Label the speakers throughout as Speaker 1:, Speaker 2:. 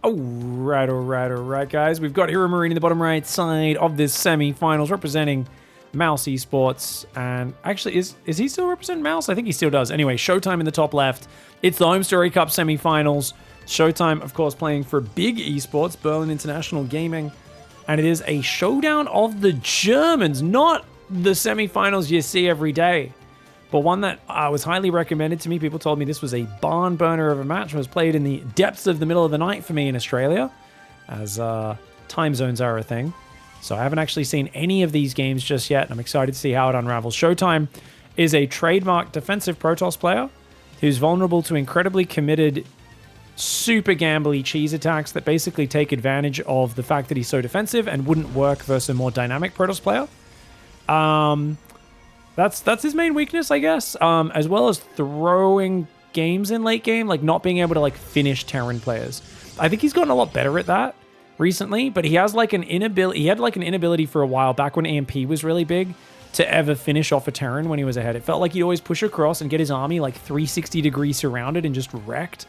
Speaker 1: All right, guys. We've got HEROMARINE in the bottom right side of this semi-finals representing Mouse Esports. And actually, is he still representing Mouse? I think he still does. Anyway, SHOWTIME in the top left. It's the HomeStory Cup semi-finals. SHOWTIME, of course, playing for Big Esports, Berlin International Gaming. And it is a showdown of the Germans, not the semi-finals you see every day, but one that was highly recommended to me. People told me this was a barn burner of a match. It was played in the depths of the middle of the night for me in Australia, as time zones are a thing. So I haven't actually seen any of these games just yet, and I'm excited to see how it unravels. SHOWTIME is a trademark defensive Protoss player who's vulnerable to incredibly committed, super gambly cheese attacks that basically take advantage of the fact that he's so defensive and wouldn't work versus a more dynamic Protoss player. That's his main weakness, I guess, as well as throwing games in late game, like not being able to like finish Terran players. I think he's gotten a lot better at that recently, but he has like an inability. He had like an inability for a while back when EMP was really big to ever finish off a Terran when he was ahead. It felt like he'd always push across and get his army like 360 degrees surrounded and just wrecked.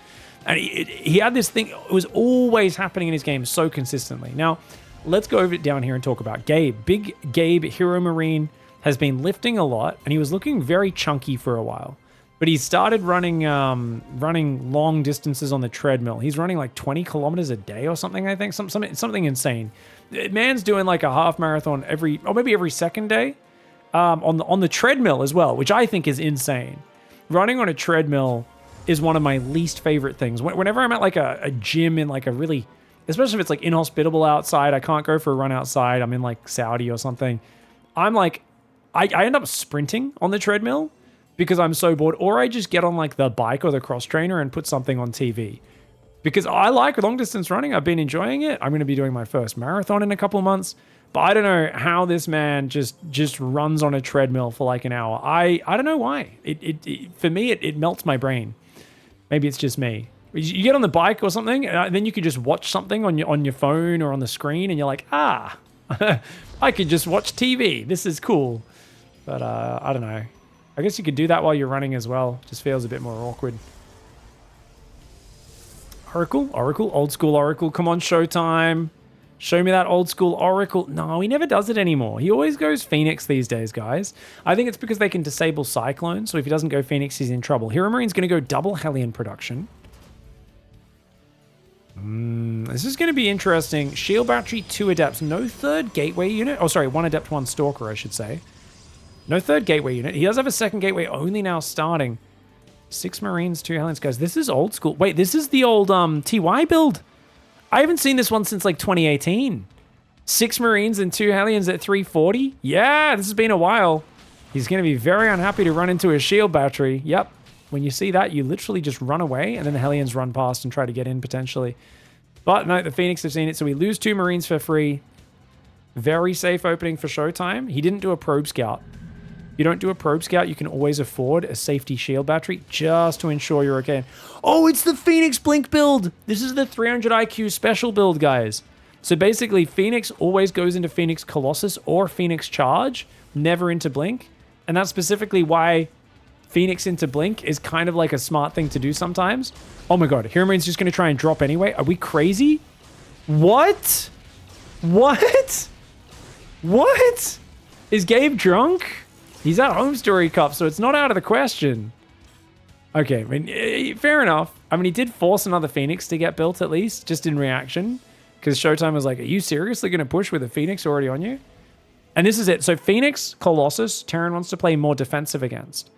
Speaker 1: And he had this thing. It was always happening in his game so consistently. Now, let's go over it down here and talk about Gabe. Big Gabe, HEROMARINE, has been lifting a lot, and he was looking very chunky for a while. But he started running long distances on the treadmill. He's running like 20 kilometers a day or something, I think. Something insane. Man's doing like a half marathon maybe every second day on the treadmill as well, which I think is insane. Running on a treadmill is one of my least favorite things. Whenever I'm at like a gym in like a really, especially if it's like inhospitable outside, I can't go for a run outside. I'm in like Saudi or something. I'm like, I end up sprinting on the treadmill because I'm so bored, or I just get on like the bike or the cross trainer and put something on TV. Because I like long distance running. I've been enjoying it. I'm going to be doing my first marathon in a couple of months, but I don't know how this man just runs on a treadmill for like an hour. I don't know why. For me, it melts my brain. Maybe it's just me. You get on the bike or something, and then you could just watch something on your phone or on the screen, and you're like, I could just watch TV. This is cool. But I don't know. I guess you could do that while you're running as well. Just feels a bit more awkward. Oracle, old school Oracle. Come on, SHOWTIME. Show me that old school Oracle. No, he never does it anymore. He always goes Phoenix these days, guys. I think it's because they can disable Cyclone, so if he doesn't go Phoenix, he's in trouble. HEROMARINE's going to go double Hellion production. This is going to be interesting. Shield Battery, 2 Adepts. No third Gateway unit. Oh, sorry, 1 Adept, 1 Stalker, I should say. No third Gateway unit. He does have a second Gateway only now starting. 6 Marines, 2 Hellions. Guys, this is old school. Wait, this is the old TY build. I haven't seen this one since like 2018. 6 Marines and 2 Hellions at 340. Yeah, this has been a while. He's going to be very unhappy to run into a shield battery. Yep. When you see that, you literally just run away, and then the Hellions run past and try to get in potentially. But no, the Phoenix have seen it, so we lose 2 Marines for free. Very safe opening for SHOWTIME. He didn't do a probe scout. You don't do a probe scout, you can always afford a safety shield battery just to ensure you're okay. Oh, it's the Phoenix Blink build. This is the 300 IQ special build, guys. So basically, Phoenix always goes into Phoenix Colossus or Phoenix Charge, never into Blink. And that's specifically why Phoenix into Blink is kind of like a smart thing to do sometimes. Oh my god, HEROMARINE's just going to try and drop anyway. Are we crazy? What? What? What? Is Gabe drunk? He's at HomeStory Cup, so it's not out of the question. Okay, I mean, fair enough. I mean, he did force another Phoenix to get built at least, just in reaction. Because SHOWTIME was like, are you seriously going to push with a Phoenix already on you? And this is it. So Phoenix, Colossus, Terran wants to play more defensive against.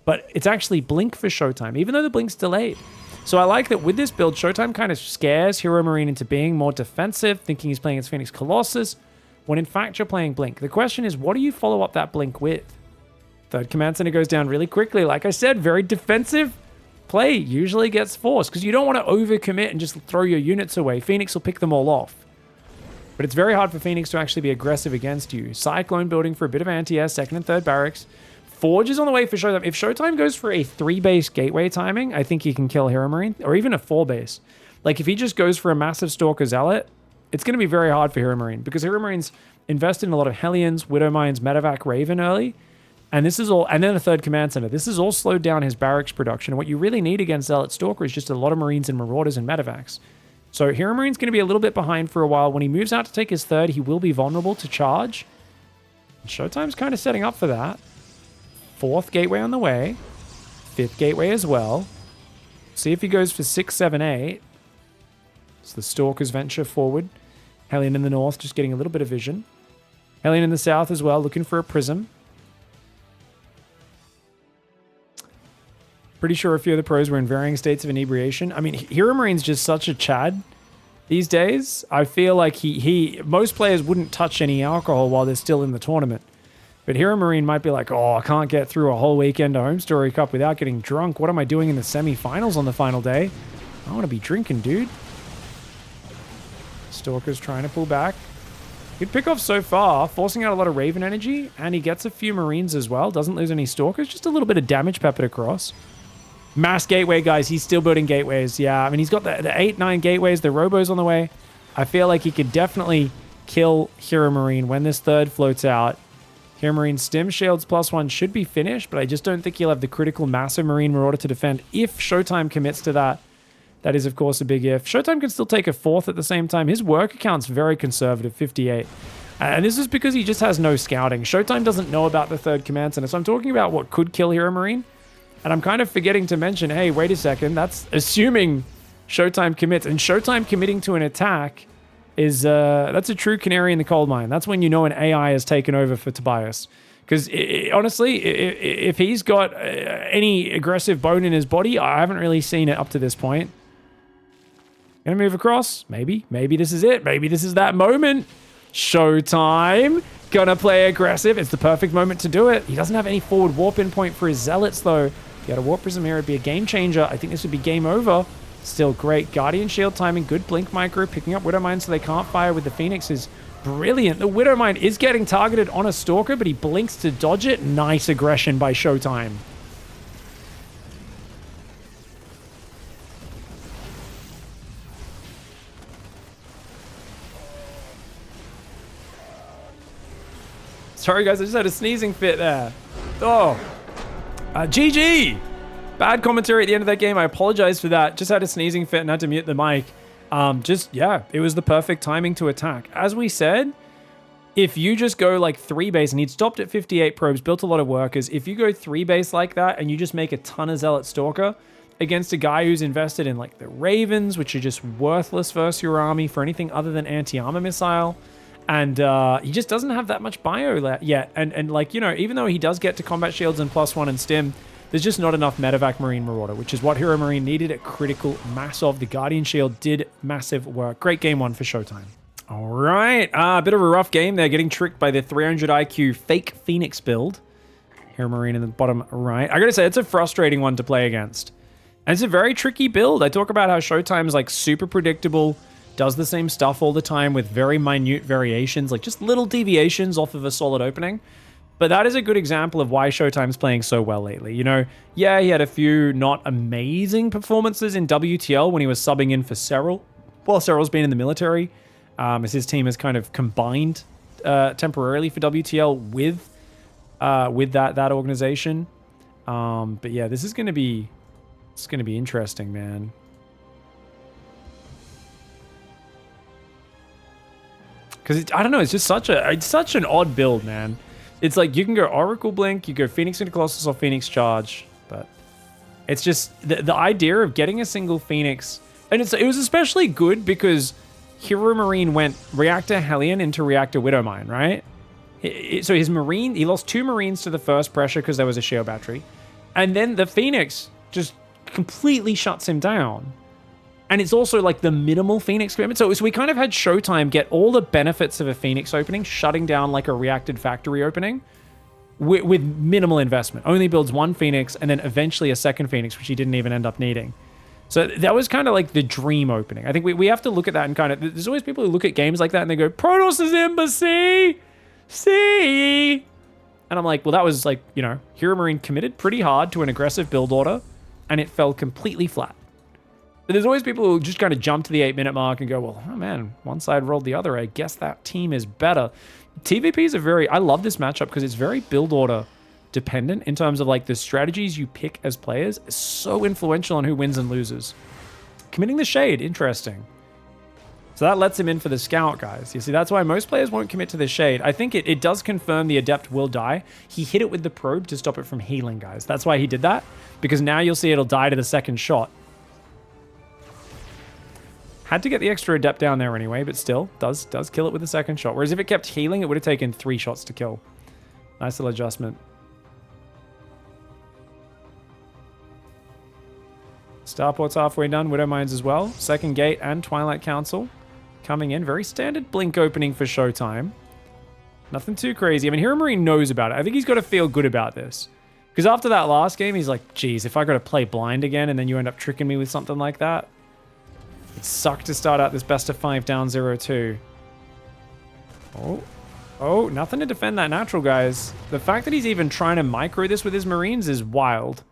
Speaker 1: But it's actually Blink for SHOWTIME, even though the Blink's delayed. So I like that with this build, SHOWTIME kind of scares HEROMARINE into being more defensive, thinking he's playing against Phoenix Colossus, when in fact you're playing Blink. The question is, what do you follow up that Blink with? Third Command Center goes down really quickly. Like I said, very defensive play usually gets forced because you don't want to overcommit and just throw your units away. Phoenix will pick them all off. But it's very hard for Phoenix to actually be aggressive against you. Cyclone building for a bit of anti-air, second and third barracks. Forge is on the way for SHOWTIME. If SHOWTIME goes for a 3-base gateway timing, I think he can kill HEROMARINE, or even a 4-base. Like if he just goes for a massive Stalker Zealot, it's going to be very hard for HEROMARINE because HEROMARINE's invested in a lot of Hellions, Widowmines, Medevac, Raven early. And this is all, and then a third command center. This has all slowed down his barracks production. And what you really need against Zealot Stalker is just a lot of Marines and Marauders and Medevacs. So HEROMARINE's going to be a little bit behind for a while. When he moves out to take his third, he will be vulnerable to charge. SHOWTIME's kind of setting up for that. Fourth gateway on the way. Fifth gateway as well. See if he goes for 6, 7, 8. So the Stalkers venture forward. Hellion in the north just getting a little bit of vision. Hellion in the south as well, looking for a prism. Pretty sure a few of the pros were in varying states of inebriation. I mean, HEROMARINE's just such a Chad these days. I feel like most players wouldn't touch any alcohol while they're still in the tournament. But HEROMARINE might be like, oh, I can't get through a whole weekend of HomeStory Cup without getting drunk. What am I doing in the semi-finals on the final day? I want to be drinking, dude. Stalker's trying to pull back. Good pick off so far, forcing out a lot of Raven energy, and he gets a few Marines as well. Doesn't lose any Stalkers, just a little bit of damage peppered across. Mass gateway, guys. He's still building gateways. Yeah, I mean, he's got the 8, 9 gateways. The Robos on the way. I feel like he could definitely kill HEROMARINE when this third floats out. HEROMARINE Stim Shields +1 should be finished, but I just don't think he'll have the critical massive Marine Marauder to defend if SHOWTIME commits to that. That is, of course, a big if. SHOWTIME can still take a fourth at the same time. His work account's very conservative, 58. And this is because he just has no scouting. SHOWTIME doesn't know about the third command center. So I'm talking about what could kill HEROMARINE. And I'm kind of forgetting to mention, hey, wait a second. That's assuming SHOWTIME commits. And SHOWTIME committing to an attack is, that's a true canary in the coal mine. That's when you know an AI has taken over for Tobias. Because honestly, if he's got any aggressive bone in his body, I haven't really seen it up to this point. Gonna move across? Maybe. Maybe this is it. Maybe this is that moment. SHOWTIME. Gonna play aggressive. It's the perfect moment to do it. He doesn't have any forward warp in point for his Zealots, though. If he had a Warp Prism here, it'd be a game changer. I think this would be game over. Still great. Guardian Shield timing. Good Blink Micro. Picking up Widowmine so they can't fire with the Phoenix is brilliant. The Widowmine is getting targeted on a Stalker, but he blinks to dodge it. Nice aggression by SHOWTIME. Sorry, guys, I just had a sneezing fit there. Oh. GG! Bad commentary at the end of that game. I apologize for that. Just had a sneezing fit and had to mute the mic. Yeah, it was the perfect timing to attack. As we said, if you just go like 3 base, and he'd stopped at 58 probes, built a lot of workers. If you go 3 base like that and you just make a ton of Zealot Stalker against a guy who's invested in like the Ravens, which are just worthless versus your army for anything other than anti-armor missile, and he just doesn't have that much bio yet. And like, you know, even though he does get to combat shields and +1 and stim, there's just not enough medevac Marine Marauder, which is what HEROMARINE needed at critical mass of. The Guardian Shield did massive work. Great game 1 for SHOWTIME. All right, a bit of a rough game there, getting tricked by the 300 IQ fake Phoenix build. HEROMARINE in the bottom right. I gotta say, it's a frustrating one to play against. And it's a very tricky build. I talk about how SHOWTIME's like super predictable, does the same stuff all the time with very minute variations, like just little deviations off of a solid opening. But that is a good example of why SHOWTIME's playing so well lately. You know, yeah, he had a few not amazing performances in WTL when he was subbing in for Serral, while Serral's been in the military, as his team has kind of combined temporarily for WTL with that organization. But yeah, this is going to be interesting, man. Because I don't know, it's just such an odd build, man. It's like you can go Oracle Blink, you go Phoenix into Colossus or Phoenix Charge, but it's just the idea of getting a single Phoenix, and it was especially good because HEROMARINE went Reactor Hellion into Reactor Widowmine, right? So his Marine, he lost 2 Marines to the first pressure because there was a shield battery, and then the Phoenix just completely shuts him down. And it's also like the minimal Phoenix commitment. So we kind of had SHOWTIME get all the benefits of a Phoenix opening, shutting down like a reacted factory opening with minimal investment. Only builds 1 Phoenix and then eventually a second Phoenix, which he didn't even end up needing. So that was kind of like the dream opening. I think we have to look at that and kind of, there's always people who look at games like that and they go, Protoss' Embassy, see? And I'm like, well, that was like, you know, HEROMARINE committed pretty hard to an aggressive build order and it fell completely flat. But there's always people who just kind of jump to the 8-minute mark and go, well, oh man, one side rolled the other. I guess that team is better. TVPs are I love this matchup because it's very build order dependent in terms of like the strategies you pick as players is so influential on who wins and loses. Committing the Shade, interesting. So that lets him in for the scout, guys. You see, that's why most players won't commit to the shade. I think it does confirm the adept will die. He hit it with the probe to stop it from healing, guys. That's why he did that, because now you'll see it'll die to the second shot. Had to get the extra adept down there anyway, but still does kill it with the second shot. Whereas if it kept healing, it would have taken 3 shots to kill. Nice little adjustment. Starport's halfway done. Widow Mines as well. Second gate and Twilight Council coming in. Very standard blink opening for Showtime. Nothing too crazy. I mean, HEROMARINE knows about it. I think he's got to feel good about this. Because after that last game, he's like, geez, if I got to play blind again and then you end up tricking me with something like that. It sucked to start out this best of 5 down 0-2. Oh, nothing to defend that natural, guys. The fact that he's even trying to micro this with his Marines is wild.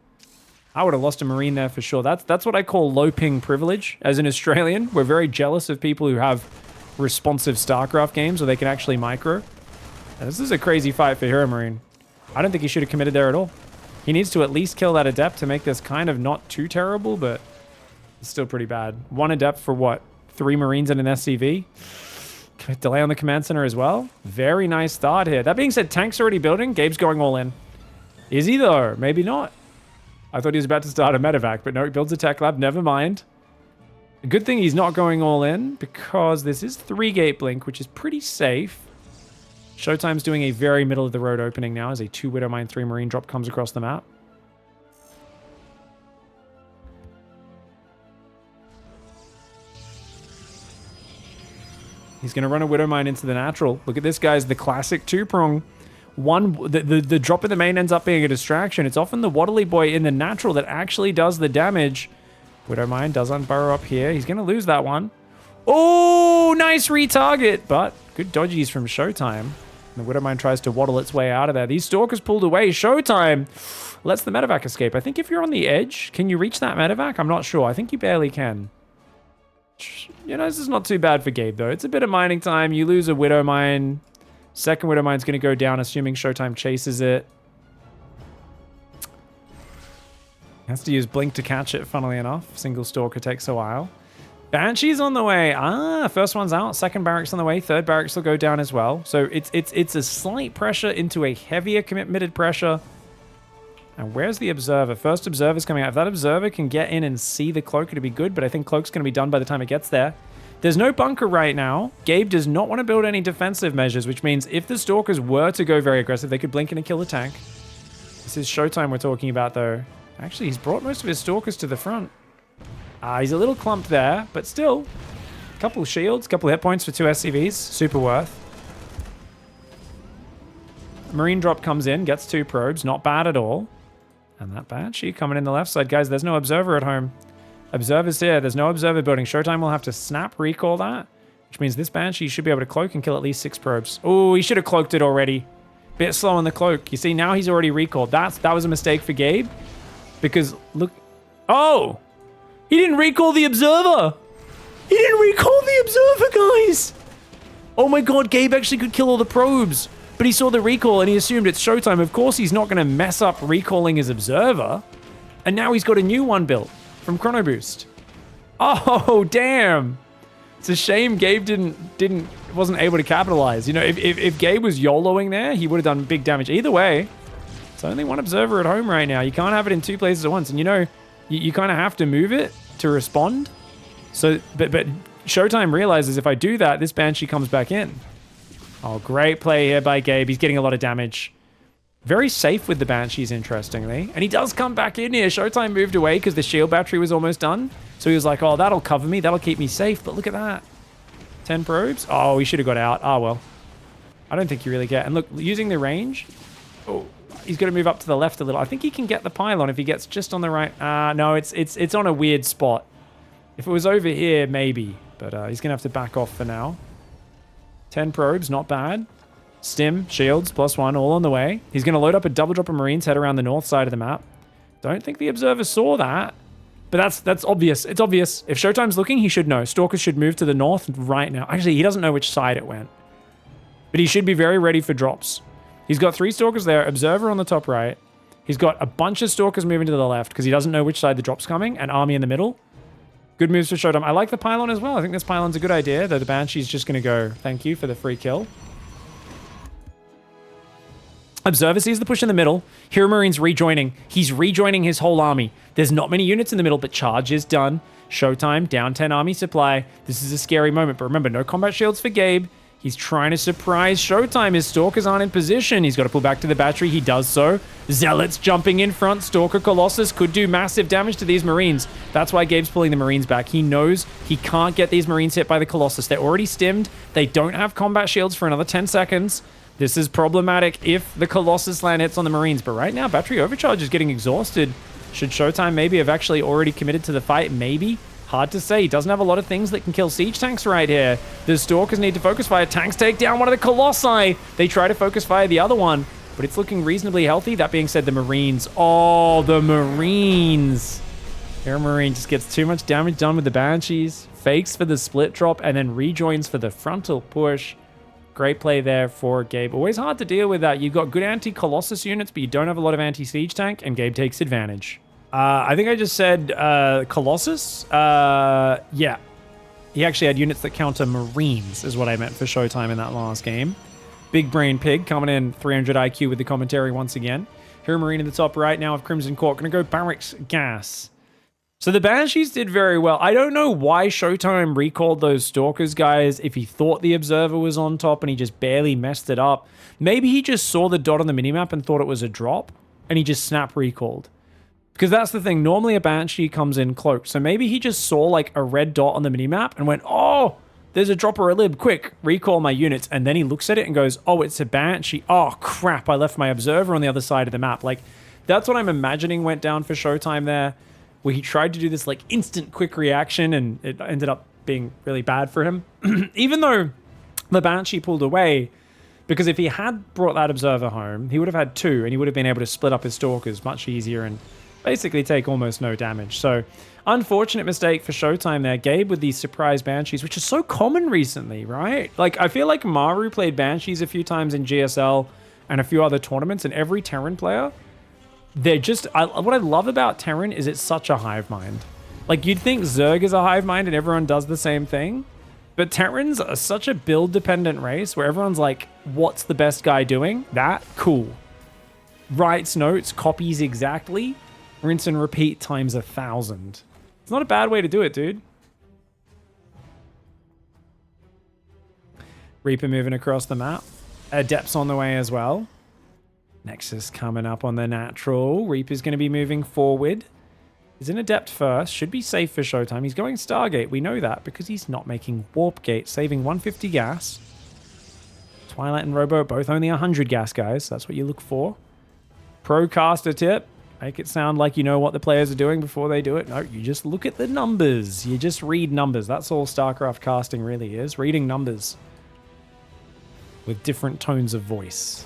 Speaker 1: I would have lost a Marine there for sure. That's what I call low ping privilege. As an Australian, we're very jealous of people who have responsive StarCraft games where they can actually micro. And this is a crazy fight for HEROMARINE. I don't think he should have committed there at all. He needs to at least kill that adept to make this kind of not too terrible, but it's still pretty bad. 1 adept for what? 3 Marines and an SCV? Delay on the command center as well. Very nice start here. That being said, tank's already building. Gabe's going all in. Is he though? Maybe not. I thought he was about to start a medevac, but no, he builds a tech lab. Never mind. A good thing he's not going all in, because this is 3 gate blink, which is pretty safe. Showtime's doing a very middle of the road opening now as a 2 Widow Mine, 3 Marine drop comes across the map. He's going to run a Widow Mine into the natural. Look at this, guys. The classic 2-prong. The drop in the main ends up being a distraction. It's often the Waddly Boy in the natural that actually does the damage. Widow Mine does unburrow up here. He's going to lose that one. Oh, nice retarget. But good dodgies from Showtime. And the Widow Mine tries to waddle its way out of there. These Stalkers pulled away. Showtime lets the medevac escape. I think if you're on the edge, can you reach that medevac? I'm not sure. I think you barely can. You know, this is not too bad for Gabe, though. It's a bit of mining time. You lose a Widow Mine. Second Widow Mine's going to go down, assuming Showtime chases it. Has to use Blink to catch it, funnily enough. Single Stalker takes a while. Banshee's on the way. First one's out. Second barracks on the way. Third barracks will go down as well. So it's a slight pressure into a heavier committed pressure. And where's the Observer? First Observer's coming out. If that Observer can get in and see the Cloak, it'll be good, but I think Cloak's going to be done by the time it gets there. There's no bunker right now. Gabe does not want to build any defensive measures, which means if the Stalkers were to go very aggressive, they could blink in and kill the tank. This is Showtime we're talking about, though. Actually, he's brought most of his Stalkers to the front. He's a little clumped there, but still. A couple of shields, a couple of hit points for 2 SCVs. Super worth. Marine drop comes in, gets 2 probes. Not bad at all. And that Banshee coming in the left side. Guys, there's no Observer at home. Observer's here. There's no Observer building. Showtime will have to snap recall that, which means this Banshee should be able to cloak and kill at least 6 probes. Oh, he should have cloaked it already. Bit slow on the cloak. You see, now he's already recalled. That was a mistake for Gabe. Because, look... Oh! He didn't recall the Observer! He didn't recall the Observer, guys! Oh my god, Gabe actually could kill all the probes. But he saw the recall and he assumed it's Showtime. Of course, he's not going to mess up recalling his Observer. And now he's got a new one built from Chrono Boost. Oh, damn! It's a shame Gabe wasn't able to capitalize. You know, if Gabe was YOLOing there, he would have done big damage. Either way, it's only 1 Observer at home right now. You can't have it in 2 places at once. And you know, you kind of have to move it to respond. So, but Showtime realizes if I do that, this Banshee comes back in. Oh, great play here by Gabe. He's getting a lot of damage. Very safe with the Banshees, interestingly. And he does come back in here. Showtime moved away because the shield battery was almost done. So he was like, oh, that'll cover me. That'll keep me safe. But look at that. 10 probes. Oh, he should have got out. Oh, well. I don't think you really get. And look, using the range. Oh, he's going to move up to the left a little. I think he can get the pylon if he gets just on the right. No, it's on a weird spot. If it was over here, maybe. But he's going to have to back off for now. 10 probes, not bad. Stim, shields, +1, all on the way. He's going to load up a double drop of Marines, head around the north side of the map. Don't think the Observer saw that. But that's obvious. It's obvious. If Showtime's looking, he should know. Stalkers should move to the north right now. Actually, he doesn't know which side it went. But he should be very ready for drops. He's got 3 Stalkers there, Observer on the top right. He's got a bunch of Stalkers moving to the left because he doesn't know which side the drop's coming, and Army in the middle. Good moves for Showtime. I like the pylon as well. I think this pylon's a good idea, though the Banshee's just going to go, thank you for the free kill. Observer sees the push in the middle. HEROMARINE's rejoining. He's rejoining his whole army. There's not many units in the middle, but charge is done. Showtime, down 10 army supply. This is a scary moment, but remember, no combat shields for Gabe. He's trying to surprise Showtime. His Stalkers aren't in position. He's got to pull back to the battery. He does so. Zealots jumping in front. Stalker Colossus could do massive damage to these Marines. That's why Gabe's pulling the Marines back. He knows he can't get these Marines hit by the Colossus. They're already stimmed. They don't have combat shields for another 10 seconds. This is problematic if the Colossus land hits on the Marines. But right now, battery overcharge is getting exhausted. Should Showtime maybe have actually already committed to the fight? Maybe. Hard to say. He doesn't have a lot of things that can kill siege tanks right here. The Stalkers need to focus fire. Tanks take down one of the Colossi. They try to focus fire the other one, but it's looking reasonably healthy. That being said, the Marines. Oh, the Marines. HEROMARINE just gets too much damage done with the Banshees. Fakes for the split drop and then rejoins for the frontal push. Great play there for Gabe. Always hard to deal with that. You've got good anti-Colossus units, but you don't have a lot of anti-siege tank, and Gabe takes advantage. I think I just said Colossus. Yeah. He actually had units that counter Marines, is what I meant for Showtime in that last game. Big Brain Pig coming in 300 IQ with the commentary once again. HEROMARINE in the top right now of Crimson Court. Going to go Barracks Gas. So the Banshees did very well. I don't know why Showtime recalled those Stalkers, guys, if he thought the Observer was on top and he just barely messed it up. Maybe he just saw the dot on the minimap and thought it was a drop, and he just snap recalled. Because that's the thing. Normally a Banshee comes in cloaked. So maybe he just saw like a red dot on the minimap and went, oh, there's a drop or a lib. Quick, recall my units. And then he looks at it and goes, oh, it's a Banshee. Oh, crap. I left my Observer on the other side of the map. Like, that's what I'm imagining went down for Showtime there, where he tried to do this like instant quick reaction and it ended up being really bad for him. Even though the Banshee pulled away, because if he had brought that Observer home, he would have had two and he would have been able to split up his Stalkers much easier and basically take almost no damage. So, unfortunate mistake for Showtime there. Gabe with these surprise Banshees, which is so common recently, right? Like, I feel like Maru played Banshees a few times in GSL and a few other tournaments, and every Terran player, they're just... what I love about Terran is it's such a hive mind. Like, you'd think Zerg is a hive mind and everyone does the same thing, but Terrans are such a build-dependent race where everyone's like, what's the best guy doing? That? Cool. Writes notes, copies exactly. Rinse and repeat times 1,000. It's not a bad way to do it, dude. Reaper moving across the map. Adepts on the way as well. Nexus coming up on the natural. Reaper's going to be moving forward. He's an Adept first. Should be safe for Showtime. He's going Stargate. We know that because he's not making Warp Gate, saving 150 gas. Twilight and Robo both only 100 gas, guys. That's what you look for. Procaster tip. Make it sound like you know what the players are doing before they do it. No, you just look at the numbers. You just read numbers. That's all StarCraft casting really is. Reading numbers. With different tones of voice.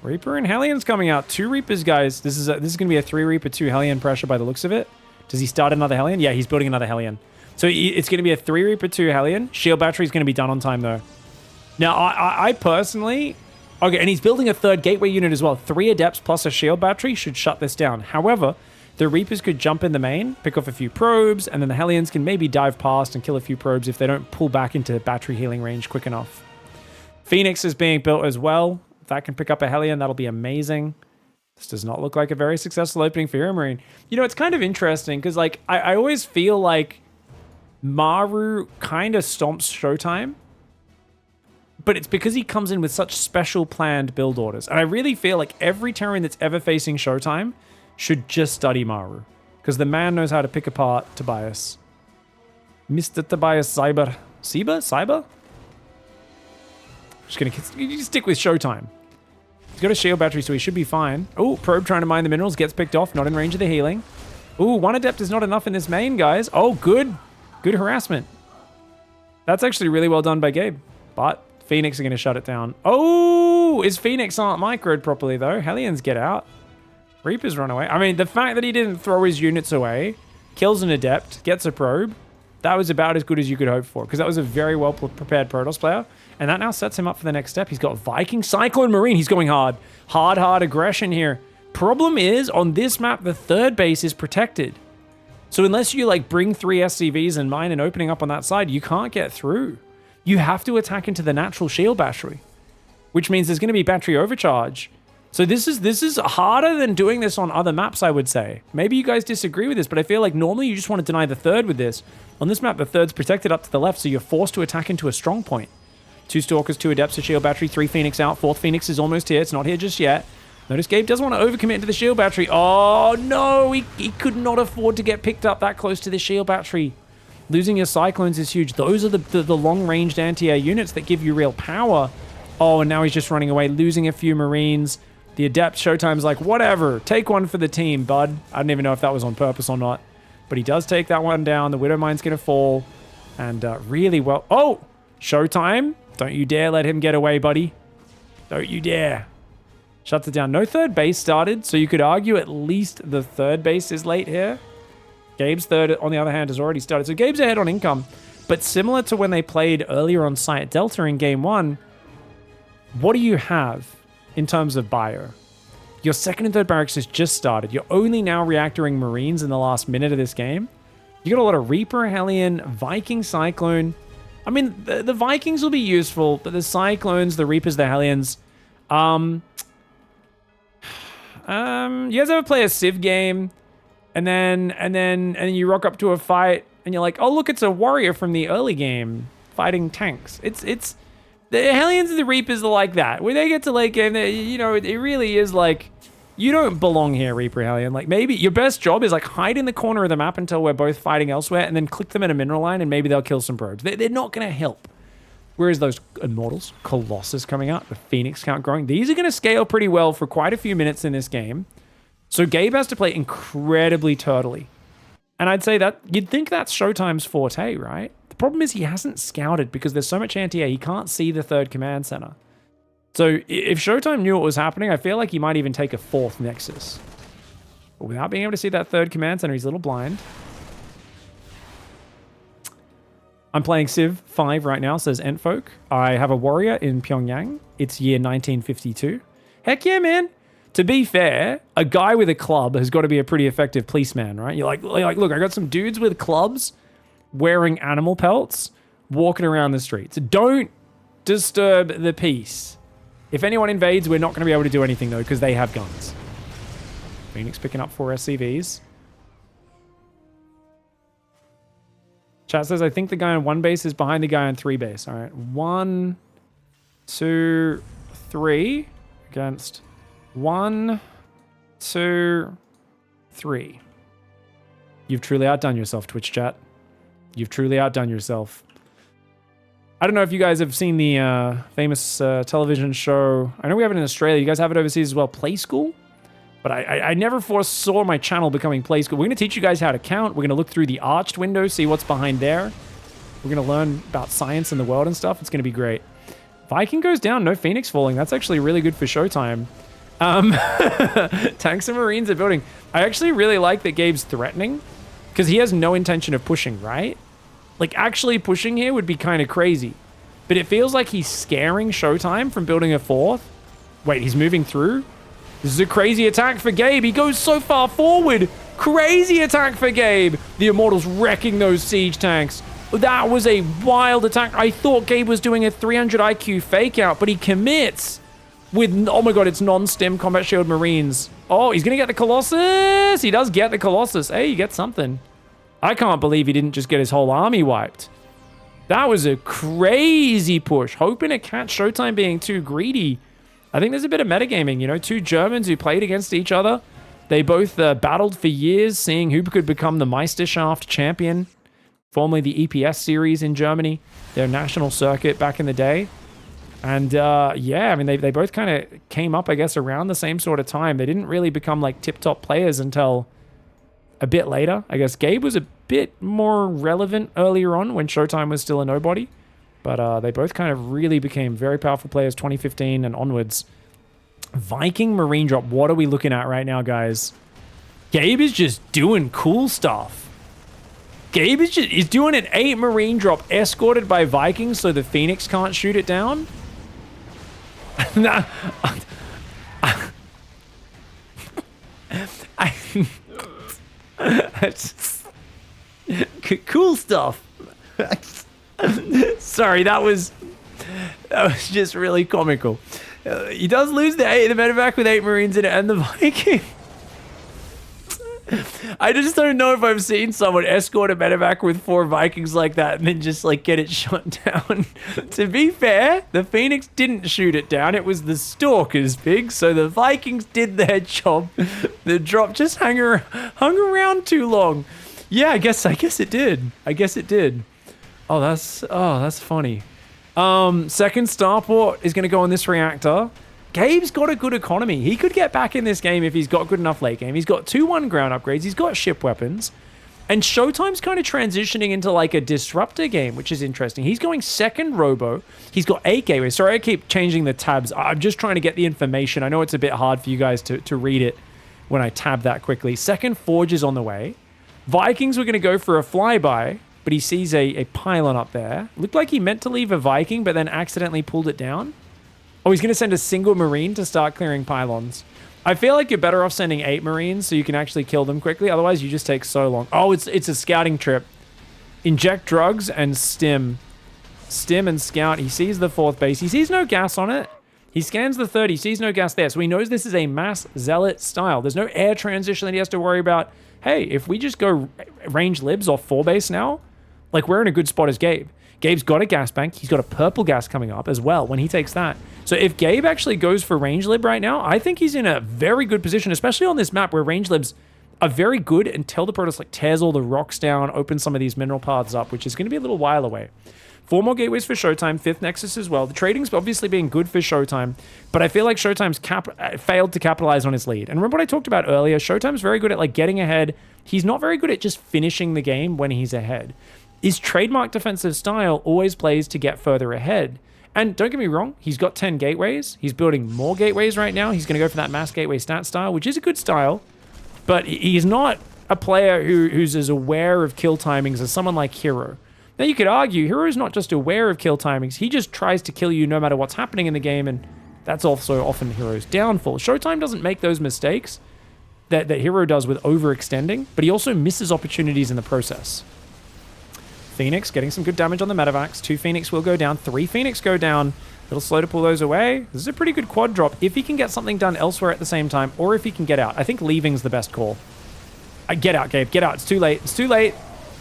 Speaker 1: Reaper and Hellion's coming out. 2 Reapers, guys. This is going to be a 3 Reaper, 2 Hellion pressure by the looks of it. Does he start another Hellion? Yeah, he's building another Hellion. So it's going to be a 3 Reaper, 2 Hellion. Shield battery is going to be done on time, though. Now, I personally... Okay, and he's building a 3rd gateway unit as well. 3 Adepts plus a shield battery should shut this down. However, the Reapers could jump in the main, pick off a few probes, and then the Hellions can maybe dive past and kill a few probes if they don't pull back into battery healing range quick enough. Phoenix is being built as well. If that can pick up a Hellion, that'll be amazing. This does not look like a very successful opening for HEROMARINE. You know, it's kind of interesting because, like, I always feel like Maru kind of stomps Showtime. But it's because he comes in with such special planned build orders. And I really feel like every Terran that's ever facing Showtime should just study Maru. Because the man knows how to pick apart Tobias. Mr. Tobias Cyber. Cyber? Just going to stick with Showtime. He's got a shield battery, so he should be fine. Oh, Probe trying to mine the minerals. Gets picked off. Not in range of the healing. Oh, 1 Adept is not enough in this main, guys. Oh, good. Good harassment. That's actually really well done by Gabe. But... Phoenix are going to shut it down. Oh, his Phoenix aren't microed properly, though. Hellions get out. Reapers run away. I mean, the fact that he didn't throw his units away, kills an Adept, gets a probe, that was about as good as you could hope for, because that was a very well-prepared Protoss player, and that now sets him up for the next step. He's got Viking, Cyclone, Marine. He's going hard. Hard aggression here. Problem is, on this map, the 3rd base is protected. So unless you like bring 3 SCVs and mine and opening up on that side, you can't get through. You have to attack into the natural shield battery, which means there's going to be battery overcharge. So this is harder than doing this on other maps, I would say. Maybe you guys disagree with this, but I feel like normally you just want to deny the third with this. On this map, the third's protected up to the left, so you're forced to attack into a strong point. 2 Stalkers, 2 Adepts, a shield battery, 3 Phoenix out. 4th Phoenix is almost here. It's not here just yet. Notice Gabe doesn't want to overcommit into the shield battery. Oh, no. He could not afford to get picked up that close to the shield battery. Losing your Cyclones is huge. Those are the long-ranged anti-air units that give you real power. Oh, and now he's just running away, losing a few Marines. The Adept, Showtime's like, whatever. Take one for the team, bud. I don't even know if that was on purpose or not. But he does take that one down. The Widow Mine's going to fall. And really well... Oh! Showtime. Don't you dare let him get away, buddy. Don't you dare. Shuts it down. No third base started, so you could argue at least the third base is late here. Gabe's third, on the other hand, has already started. So Gabe's ahead on income. But similar to when they played earlier on Site Delta in Game 1, what do you have in terms of bio? Your second and third barracks has just started. You're only now reactoring Marines in the last minute of this game. You got a lot of Reaper, Hellion, Viking, Cyclone. I mean, the Vikings will be useful, but the Cyclones, the Reapers, the Hellions... you guys ever play a Civ game and then you rock up to a fight and you're like, oh look, it's a warrior from the early game fighting tanks. It's the Hellions and the Reapers are like that. When they get to late game, you know, it really is like, you don't belong here, Reaper Hellion. Like maybe your best job is like hide in the corner of the map until we're both fighting elsewhere and then click them in a mineral line and maybe they'll kill some probes. They're not gonna help. Whereas those Immortals, Colossus coming out, the Phoenix count growing, these are going to scale pretty well for quite a few minutes in this game. So Gabe has to play incredibly turtly. And I'd say that, you'd think that's Showtime's forte, right? The problem is he hasn't scouted because there's so much anti-air, he can't see the third command center. So if Showtime knew what was happening, I feel like he might even take a 4th Nexus. But without being able to see that third command center, he's a little blind. I'm playing Civ 5 right now, says Entfolk. I have a warrior in Pyongyang. It's year 1952. Heck yeah, man. To be fair, a guy with a club has got to be a pretty effective policeman, right? You're like, look, I got some dudes with clubs wearing animal pelts walking around the streets. Don't disturb the peace. If anyone invades, we're not going to be able to do anything, though, because they have guns. Phoenix picking up 4 SCVs. Chat says, I think the guy on 1 base is behind the guy on 3 base. All right. 1, 2, 3 against 1, 2, 3. You've truly outdone yourself, Twitch chat. You've truly outdone yourself. I don't know if you guys have seen the famous television show. I know we have it in Australia. You guys have it overseas as well. Play School? But I never foresaw my channel becoming Play School. We're going to teach you guys how to count. We're going to look through the arched window, see what's behind there. We're going to learn about science and the world and stuff. It's going to be great. Viking goes down. No Phoenix falling. That's actually really good for Showtime. Tanks and Marines are building. I actually really like that Gabe's threatening because he has no intention of pushing, right? Like, actually pushing here would be kind of crazy. But it feels like he's scaring Showtime from building a 4th. Wait, he's moving through? This is a crazy attack for Gabe. He goes so far forward. Crazy attack for Gabe. The Immortals wrecking those siege tanks. That was a wild attack. I thought Gabe was doing a 300 IQ fake out, but he commits with, oh my god, it's non-stim combat shield Marines. Oh, he's going to get the Colossus. He does get the Colossus. Hey, you get something. I can't believe he didn't just get his whole army wiped. That was a crazy push. Hoping to catch Showtime being too greedy. I think there's a bit of metagaming, you know, 2 Germans who played against each other. They both battled for years, seeing who could become the Meisterschaft champion, formerly the EPS series in Germany, their national circuit back in the day. And yeah, I mean, they both kind of came up, I guess, around the same sort of time. They didn't really become like tip-top players until a bit later. I guess Gabe was a bit more relevant earlier on when Showtime was still a nobody. But they both kind of really became very powerful players 2015 and onwards. Viking Marine drop. What are we looking at right now, guys? Gabe is just doing cool stuff. Gabe is just he's doing an 8 Marine drop escorted by Vikings so the Phoenix can't shoot it down. Nah. Cool stuff. Sorry, that was just really comical. He does lose the medevac with 8 Marines in it and the Viking. I just don't know if I've seen someone escort a medevac with 4 Vikings like that and then just like get it shot down. To be fair, the Phoenix didn't shoot it down. It was the Stalkers, Pig. So the Vikings did their job. The drop just hung around too long. Yeah, I guess it did. Oh, that's funny. Second starport is going to go on this reactor. Gabe's got a good economy. He could get back in this game if he's got good enough late game. He's got 2-1 ground upgrades. He's got ship weapons. And Showtime's kind of transitioning into like a disruptor game, which is interesting. He's going second robo. He's got 8 gateways. Sorry, I keep changing the tabs. I'm just trying to get the information. I know it's a bit hard for you guys to read it when I tab that quickly. Second forge is on the way. Vikings were going to go for a flyby, but he sees a pylon up there. Looked like he meant to leave a Viking, but then accidentally pulled it down. Oh, he's going to send a single Marine to start clearing pylons. I feel like you're better off sending 8 Marines so you can actually kill them quickly. Otherwise, you just take so long. Oh, it's a scouting trip. Inject drugs and stim. Stim and scout. He sees the 4th base. He sees no gas on it. He scans the 3rd. He sees no gas there. So he knows this is a mass zealot style. There's no air transition that he has to worry about. Hey, if we just go range libs off 4 base now, like we're in a good spot as Gabe. Gabe's got a gas bank. He's got a purple gas coming up as well when he takes that. So if Gabe actually goes for range lib right now, I think he's in a very good position, especially on this map where range libs are very good until the Protoss like tears all the rocks down, opens some of these mineral paths up, which is going to be a little while away. 4 more gateways for Showtime, 5th Nexus as well. The trading's obviously being good for Showtime, but I feel like Showtime's failed to capitalize on his lead. And remember what I talked about earlier? Showtime's very good at like getting ahead. He's not very good at just finishing the game when he's ahead. His trademark defensive style always plays to get further ahead. And don't get me wrong, he's got 10 gateways. He's building more gateways right now. He's going to go for that mass gateway stat style, which is a good style. But he's not a player who's as aware of kill timings as someone like Hero. Now, you could argue Hero's not just aware of kill timings. He just tries to kill you no matter what's happening in the game, and that's also often Hero's downfall. Showtime doesn't make those mistakes that Hero does with overextending, but he also misses opportunities in the process. Phoenix getting some good damage on the medevacs. 2 Phoenix will go down. 3 Phoenix go down. A little slow to pull those away. This is a pretty good quad drop if he can get something done elsewhere at the same time, or if he can get out. I think leaving's the best call. Get out, Gabe. Get out. It's too late. It's too late.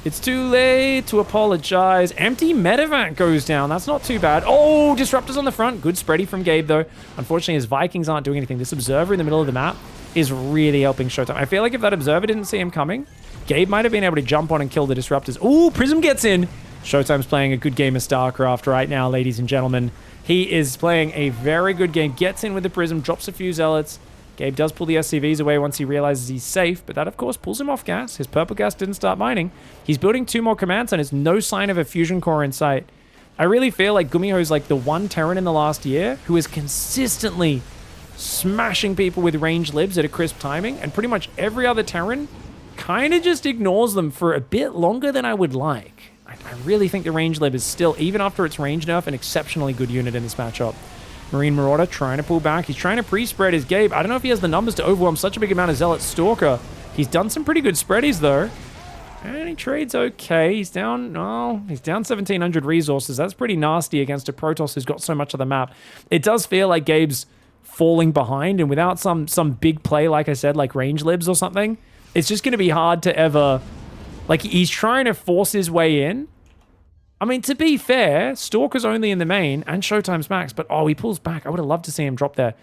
Speaker 1: It's too late to apologize. Empty medevac goes down. That's not too bad. Oh, disruptors on the front. Good spready from Gabe, though. Unfortunately, his Vikings aren't doing anything. This observer in the middle of the map is really helping Showtime. I feel like if that observer didn't see him coming, Gabe might have been able to jump on and kill the disruptors. Ooh, Prism gets in. Showtime's playing a good game of StarCraft right now, ladies and gentlemen. He is playing a very good game. Gets in with the Prism, drops a few zealots. Gabe does pull the SCVs away once he realizes he's safe, but that, of course, pulls him off gas. His purple gas didn't start mining. He's building 2 more command centers. No sign of a fusion core in sight. I really feel like Gumiho is like the one Terran in the last year who is consistently smashing people with range libs at a crisp timing, and pretty much every other Terran kind of just ignores them for a bit longer than I would like. I really think the range lib is still, even after its range nerf, an exceptionally good unit in this matchup. Marine Marauder trying to pull back. He's trying to pre-spread his Gabe. I don't know if he has the numbers to overwhelm such a big amount of Zealot Stalker. He's done some pretty good spreadies, though. And he trades okay. He's down 1,700 resources. That's pretty nasty against a Protoss who's got so much of the map. It does feel like Gabe's falling behind, and without some big play, like I said, like range libs or something, it's just going to be hard to ever... Like, he's trying to force his way in. I mean, to be fair, Stalker's only in the main, and Showtime's max, but oh, he pulls back. I would have loved to see him drop there.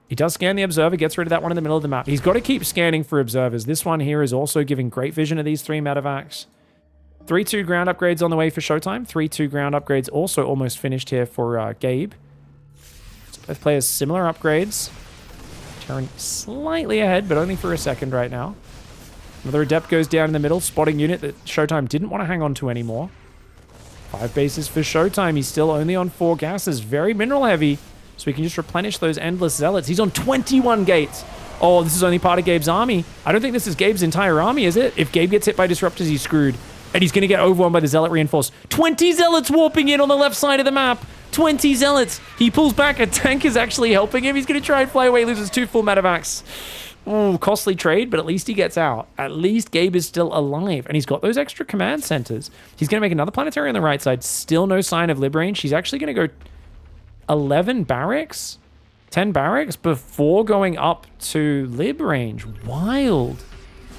Speaker 1: He does scan the observer, gets rid of that one in the middle of the map. He's got to keep scanning for observers. This one here is also giving great vision of these 3 medevacs. 3-2 ground upgrades on the way for Showtime. 3-2 ground upgrades also almost finished here for Gabe. So both players similar upgrades. Terran slightly ahead, but only for a second right now. Another Adept goes down in the middle, spotting unit that Showtime didn't want to hang on to anymore. 5 bases for Showtime. He's still only on 4 gases. Very mineral heavy, so he can just replenish those endless zealots. He's on 21 gates. Oh, this is only part of Gabe's army. I don't think this is Gabe's entire army, is it? If Gabe gets hit by disruptors, he's screwed. And he's going to get overwhelmed by the zealot reinforced. 20 zealots warping in on the left side of the map. 20 zealots. He pulls back. A tank is actually helping him. He's going to try and fly away. Loses 2 full medevacs. Ooh, costly trade, but at least he gets out. At least Gabe is still alive, and he's got those extra command centers. He's going to make another planetary on the right side. Still no sign of lib range. He's actually going to go 11 barracks, 10 barracks before going up to lib range. Wild.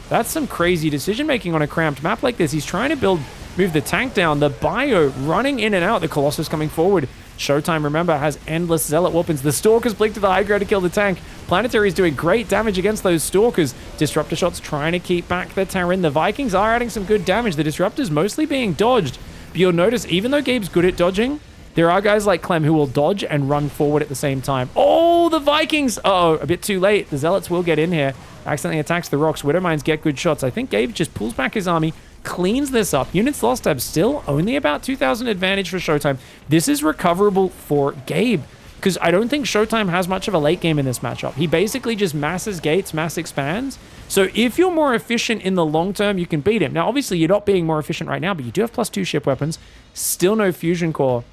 Speaker 1: That's some crazy decision making on a cramped map like this. He's trying to move the tank down. The bio running in and out. The Colossus coming forward. Showtime, remember, has endless zealot weapons. The Stalkers blink to the high ground to kill the tank. Planetary is doing great damage against those Stalkers. Disruptor shots trying to keep back the Terran. The Vikings are adding some good damage. The Disruptors mostly being dodged. But you'll notice, even though Gabe's good at dodging, there are guys like Clem who will dodge and run forward at the same time. Oh, the Vikings! Uh-oh, a bit too late. The Zealots will get in here. Accidentally attacks the rocks. Widowmines get good shots. I think Gabe just pulls back his army, cleans this up. Units lost have still only about 2,000 advantage for Showtime. This is recoverable for Gabe, because I don't think Showtime has much of a late game in this matchup. He basically just masses gates, mass expands. So if you're more efficient in the long term, you can beat him. Now, obviously, you're not being more efficient right now, but you do have +2 ship weapons. Still no fusion core.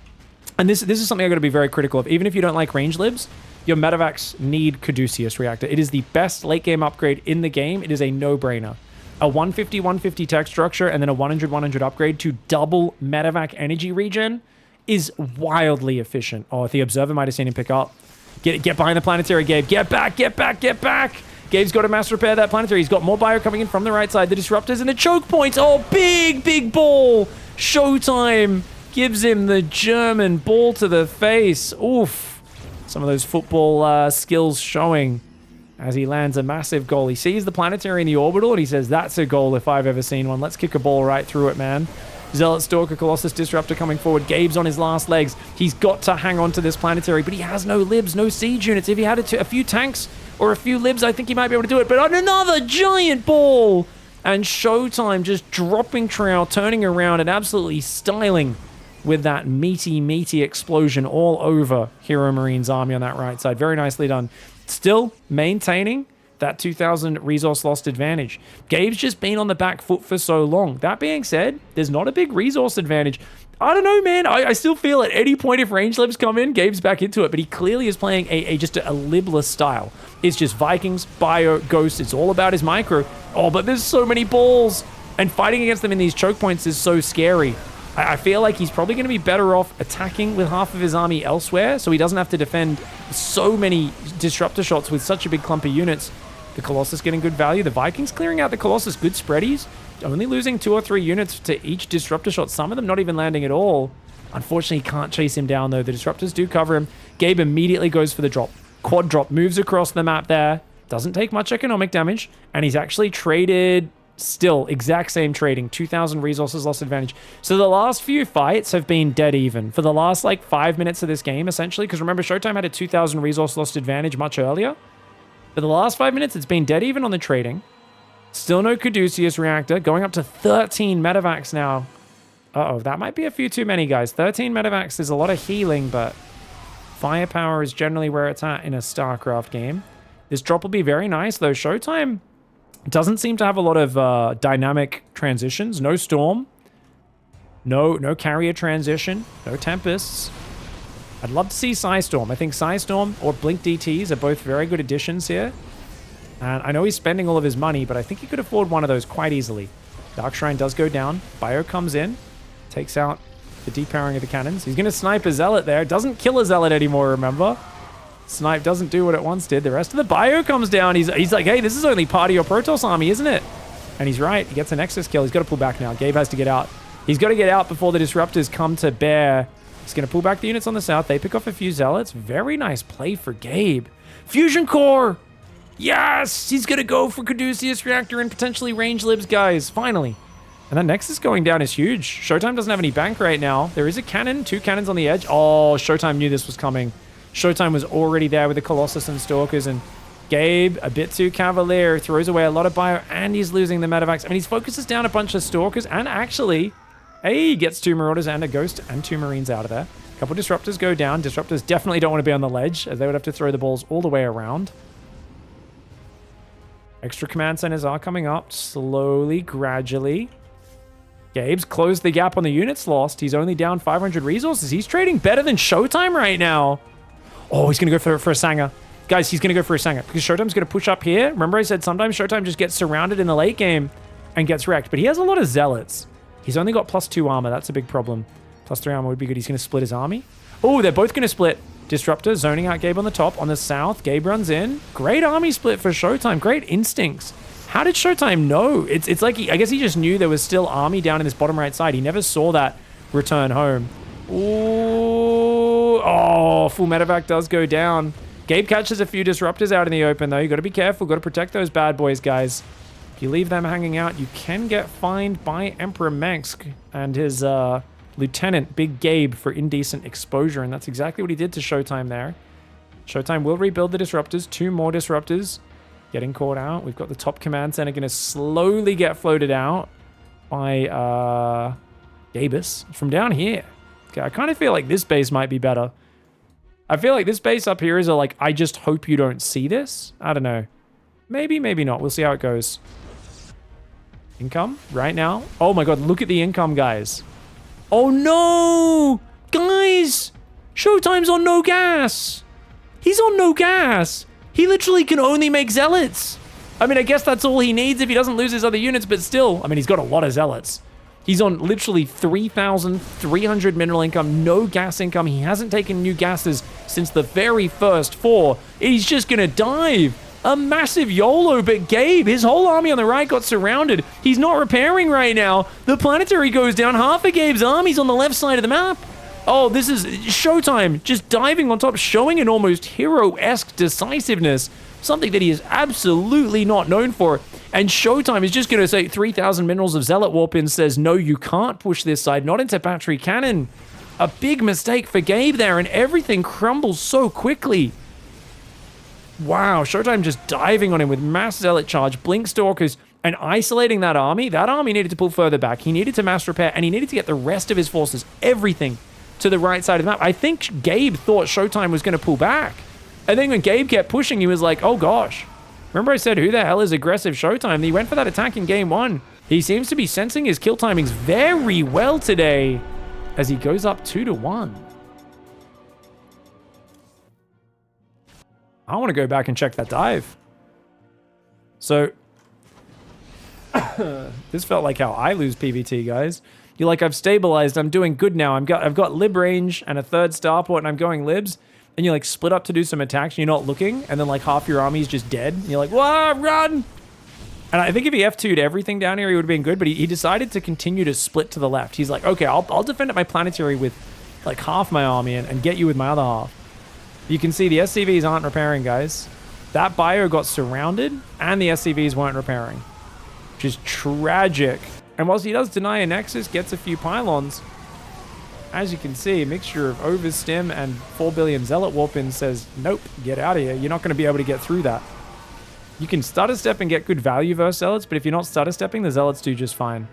Speaker 1: And this is something I've got to be very critical of. Even if you don't like range libs, your medevacs need Caduceus Reactor. It is the best late game upgrade in the game. It is a no-brainer. A 150-150 tech structure and then a 100-100 upgrade to double medevac energy regen is wildly efficient. Oh, if the observer might have seen him pick up. Get behind the planetary, Gabe. Get back, get back, get back. Gabe's got to mass repair that planetary. He's got more bio coming in from the right side. The disruptors and the choke points. Oh, big ball. Showtime gives him the German ball to the face. Oof. Some of those football skills showing as he lands a massive goal. He sees the planetary in the orbital and he says, that's a goal if I've ever seen one. Let's kick a ball right through it, man. Zealot, Stalker, Colossus, Disruptor coming forward. Gabe's on his last legs. He's got to hang on to this planetary, but he has no libs, no siege units. If he had a few tanks or a few libs, I think he might be able to do it. But on another giant ball! And Showtime just dropping trail, turning around and absolutely styling with that meaty explosion all over Hero Marine's army on that right side. Very nicely done. Still maintaining that 2,000 resource lost advantage. Gabe's just been on the back foot for so long. That being said, there's not a big resource advantage. I don't know, man. I still feel at any point if range libs come in, Gabe's back into it. But he clearly is playing just a libless style. It's just Vikings, Bio, Ghost. It's all about his micro. Oh, but there's so many balls. And fighting against them in these choke points is so scary. I feel like he's probably going to be better off attacking with half of his army elsewhere so he doesn't have to defend so many disruptor shots with such a big clump of units. The Colossus getting good value. The Vikings clearing out the Colossus. Good spreadies. Only losing 2 or 3 units to each disruptor shot. Some of them not even landing at all. Unfortunately, can't chase him down, though. The disruptors do cover him. Gabe immediately goes for the drop. Quad drop. Moves across the map there. Doesn't take much economic damage. And he's actually traded... Still, exact same trading. 2,000 resources lost advantage. So the last few fights have been dead even. For the last, 5 minutes of this game, essentially. Because remember, Showtime had a 2,000 resource lost advantage much earlier. For the last 5 minutes, it's been dead even on the trading. Still no Caduceus Reactor. Going up to 13 medevacs now. Uh-oh, that might be a few too many, guys. 13 medevacs is a lot of healing, but firepower is generally where it's at in a StarCraft game. This drop will be very nice, though. Showtime doesn't seem to have a lot of dynamic transitions. No Storm. No Carrier transition. No Tempests. I'd love to see Psystorm. I think Psystorm or Blink DTs are both very good additions here. And I know he's spending all of his money, but I think he could afford one of those quite easily. Dark Shrine does go down. Bio comes in. Takes out the depowering of the cannons. He's going to snipe a Zealot there. Doesn't kill a Zealot anymore, remember? Snipe doesn't do what it once did. The rest of the bio comes down. He's like, hey, this is only part of your Protoss army, isn't it? And he's right. He gets a Nexus kill. He's got to pull back now. Gabe has to get out. He's got to get out before the Disruptors come to bear. He's going to pull back the units on the south. They pick off a few Zealots. Very nice play for Gabe. Fusion Core! Yes! He's going to go for Caduceus Reactor and potentially range libs, guys. Finally. And that Nexus going down is huge. Showtime doesn't have any bank right now. There is a cannon. 2 cannons on the edge. Oh, Showtime knew this was coming. Showtime was already there with the Colossus and Stalkers, and Gabe, a bit too cavalier, throws away a lot of bio, and he's losing the medevacs. I mean, he focuses down a bunch of Stalkers, and actually, hey, he gets 2 Marauders and a Ghost and 2 Marines out of there. A couple Disruptors go down. Disruptors definitely don't want to be on the ledge, as they would have to throw the balls all the way around. Extra command centers are coming up, slowly, gradually. Gabe's closed the gap on the units lost. He's only down 500 resources. He's trading better than Showtime right now. Oh, he's going to go for a Sanger. Guys, he's going to go for a Sanga because Showtime's going to push up here. Remember I said sometimes Showtime just gets surrounded in the late game and gets wrecked. But he has a lot of Zealots. He's only got +2 armor. That's a big problem. +3 armor would be good. He's going to split his army. Oh, they're both going to split. Disruptor zoning out Gabe on the top. On the south, Gabe runs in. Great army split for Showtime. Great instincts. How did Showtime know? It's like, I guess he just knew there was still army down in this bottom right side. He never saw that return home. Ooh. Oh, full medevac does go down. Gabe catches a few disruptors out in the open, though. You got to be careful. Got to protect those bad boys, guys. If you leave them hanging out, you can get fined by Emperor Mengsk and his lieutenant, Big Gabe, for indecent exposure. And that's exactly what he did to Showtime there. Showtime will rebuild the disruptors. 2 more disruptors getting caught out. We've got the top command center going to slowly get floated out by Gabus from down here. Okay, I kind of feel like this base might be better. I feel like this base up here is like, I just hope you don't see this. I don't know. Maybe, maybe not. We'll see how it goes. Income right now. Oh my god, look at the income, guys. Oh no! Guys! Showtime's on no gas! He's on no gas! He literally can only make Zealots! I mean, I guess that's all he needs if he doesn't lose his other units, but still, I mean, he's got a lot of Zealots. He's on literally 3,300 mineral income, no gas income. He hasn't taken new gases since the very first 4. He's just gonna dive. A massive YOLO, but Gabe, his whole army on the right got surrounded. He's not repairing right now. The planetary goes down. Half of Gabe's army's on the left side of the map. Oh, this is Showtime just diving on top, showing an almost hero-esque decisiveness. Something that he is absolutely not known for. And Showtime is just going to say 3,000 minerals of Zealot Warp-In says, no, you can't push this side, not into battery cannon. A big mistake for Gabe there, and everything crumbles so quickly. Wow, Showtime just diving on him with mass Zealot charge, Blink Stalkers, and isolating that army. That army needed to pull further back. He needed to mass repair, and he needed to get the rest of his forces, everything, to the right side of the map. I think Gabe thought Showtime was going to pull back. And then when Gabe kept pushing, he was like, oh gosh. Remember I said, who the hell is aggressive Showtime? He went for that attack in game 1. He seems to be sensing his kill timings very well today as he goes up 2-1. I want to go back and check that dive. So, this felt like how I lose PvT, guys. You're like, I've stabilized, I'm doing good now. I've got lib range and a 3rd starport and I'm going libs. And you like split up to do some attacks and you're not looking, and then like half your army is just dead. And you're like, whoa, run! And I think if he F2'd everything down here, he would have been good, but he decided to continue to split to the left. He's like, okay, I'll defend at my planetary with like half my army and get you with my other half. You can see the SCVs aren't repairing, guys. That bio got surrounded and the SCVs weren't repairing, which is tragic. And whilst he does deny a Nexus, gets a few pylons, as you can see, a mixture of Overstim and 4 billion Zealot Warp-In says, nope, get out of here. You're not going to be able to get through that. You can stutter step and get good value versus Zealots, but if you're not stutter stepping, the Zealots do just fine.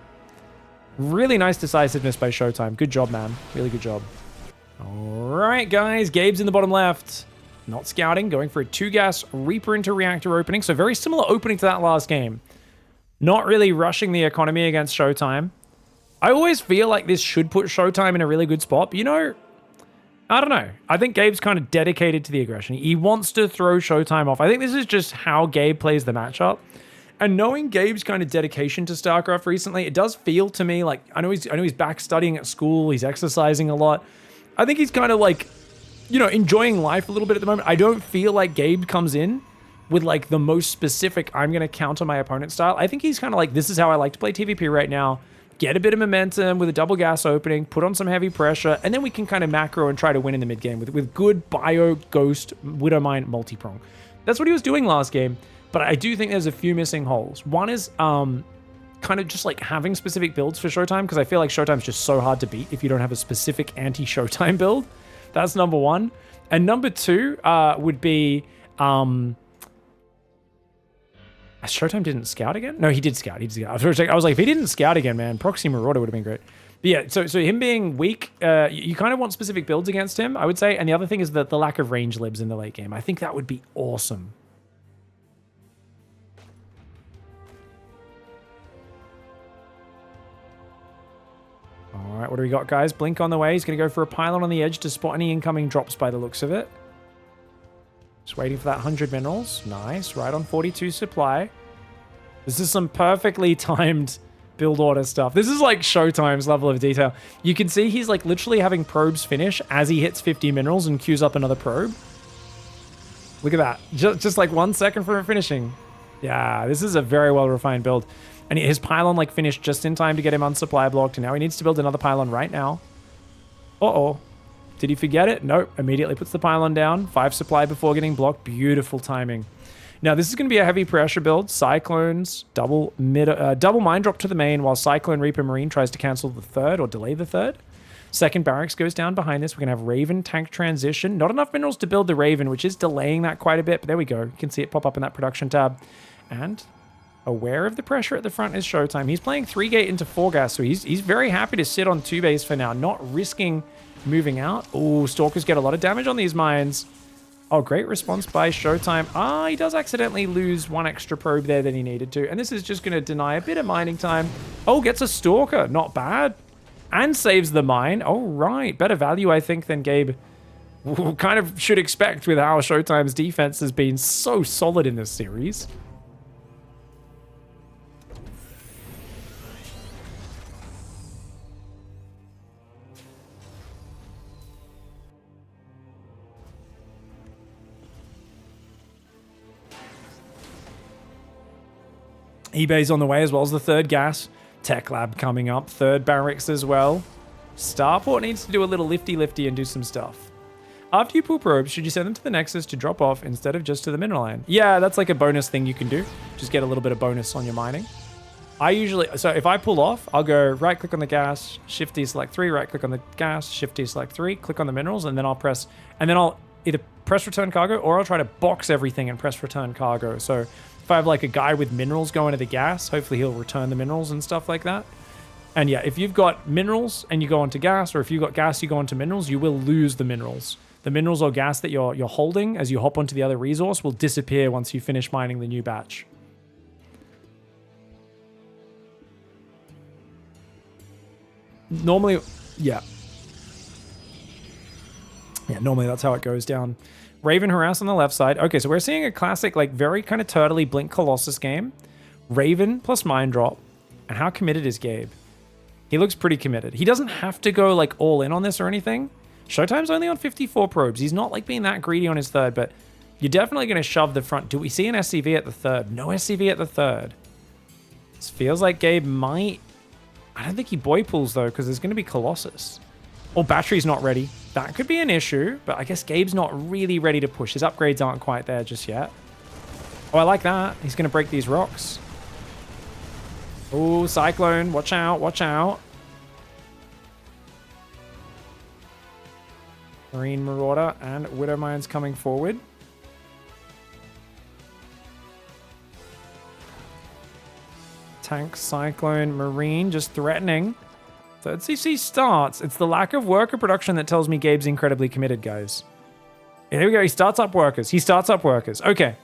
Speaker 1: Really nice decisiveness by Showtime. Good job, man. Really good job. All right, guys. Gabe's in the bottom left. Not scouting, going for a 2-gas Reaper into reactor opening. So very similar opening to that last game. Not really rushing the economy against Showtime. I always feel like this should put Showtime in a really good spot, but you know, I don't know. I think Gabe's kind of dedicated to the aggression. He wants to throw Showtime off. I think this is just how Gabe plays the matchup. And knowing Gabe's kind of dedication to StarCraft recently, it does feel to me like, I know he's back studying at school, he's exercising a lot. I think he's kind of like, you know, enjoying life a little bit at the moment. I don't feel like Gabe comes in with like the most specific, I'm going to counter my opponent style. I think he's kind of like, this is how I like to play TVP right now. Get a bit of momentum with a double gas opening, put on some heavy pressure, and then we can kind of macro and try to win in the mid game with good bio, ghost, Widowmine, multi-prong. That's what he was doing last game, but I do think there's a few missing holes. One is kind of just like having specific builds for Showtime, because I feel like Showtime's just so hard to beat if you don't have a specific anti-Showtime build. That's number 1. And number 2 would be... Showtime didn't scout again? No, he did scout. He did scout. I was like, if he didn't scout again, man, Proxy Marauder would have been great. But yeah, so him being weak, you kind of want specific builds against him, I would say. And the other thing is the lack of range libs in the late game. I think that would be awesome. All right, what do we got, guys? Blink on the way. He's going to go for a pylon on the edge to spot any incoming drops by the looks of it. Just waiting for that 100 minerals. Nice. Right on 42 supply. This is some perfectly timed build order stuff. This is like Showtime's level of detail. You can see he's like literally having probes finish as he hits 50 minerals and queues up another probe. Look at that. Just like 1 second from finishing. Yeah, this is a very well refined build. And his pylon like finished just in time to get him unsupply blocked. And now he needs to build another pylon right now. Uh-oh. Did he forget it? Nope. Immediately puts the pylon down. 5 supply before getting blocked. Beautiful timing. Now, this is going to be a heavy pressure build. Cyclones, double mine drop to the main while Cyclone Reaper Marine tries to cancel the third or delay the third. Second barracks goes down behind this. We're going to have Raven tank transition. Not enough minerals to build the Raven, which is delaying that quite a bit. But there we go. You can see it pop up in that production tab. And aware of the pressure at the front is Showtime. He's playing 3 gate into 4 gas. So he's very happy to sit on 2 base for now. Not risking moving out. Oh, Stalkers get a lot of damage on these mines. Oh, great response by Showtime. Ah, he does accidentally lose 1 extra probe there than he needed to. And this is just going to deny a bit of mining time. Oh, gets a Stalker. Not bad. And saves the mine. Oh, right. Better value, I think, than Gabe kind of should expect with how Showtime's defense has been so solid in this series. eBay's on the way as well as the 3rd gas. Tech Lab coming up. 3rd barracks as well. Starport needs to do a little lifty and do some stuff. After you pull probes, should you send them to the Nexus to drop off instead of just to the mineral line? Yeah, that's like a bonus thing you can do. Just get a little bit of bonus on your mining. I usually, so if I pull off, I'll go right click on the gas, shift D select 3, right click on the gas, shift D select 3, click on the minerals, and then I'll press, and then I'll either press return cargo or I'll try to box everything and press return cargo. So if I have like a guy with minerals going to the gas, hopefully he'll return the minerals and stuff like that. And yeah, if you've got minerals and you go onto gas, or if you've got gas, you go onto minerals, you will lose the minerals. The minerals or gas that you're holding as you hop onto the other resource will disappear once you finish mining the new batch. Normally, yeah. Yeah, normally that's how it goes down. Raven harass on the left side. Okay, so we're seeing a classic, like, very kind of turtley Blink Colossus game. Raven plus Mind Drop. And how committed is Gabe? He looks pretty committed. He doesn't have to go, like, all in on this or anything. Showtime's only on 54 probes. He's not, like, being that greedy on his 3rd, but you're definitely going to shove the front. Do we see an SCV at the 3rd? No SCV at the 3rd. This feels like Gabe might... I don't think he boy pulls, though, because there's going to be Colossus. Or battery's not ready. That could be an issue, but I guess Gabe's not really ready to push. His upgrades aren't quite there just yet. Oh, I like that. He's going to break these rocks. Oh, Cyclone. Watch out. Watch out. Marine Marauder and Widow Mines coming forward. Tank, Cyclone, Marine just threatening. 3rd CC starts. It's the lack of worker production that tells me Gabe's incredibly committed, guys. Yeah, here we go. He starts up workers. He starts up workers. Okay.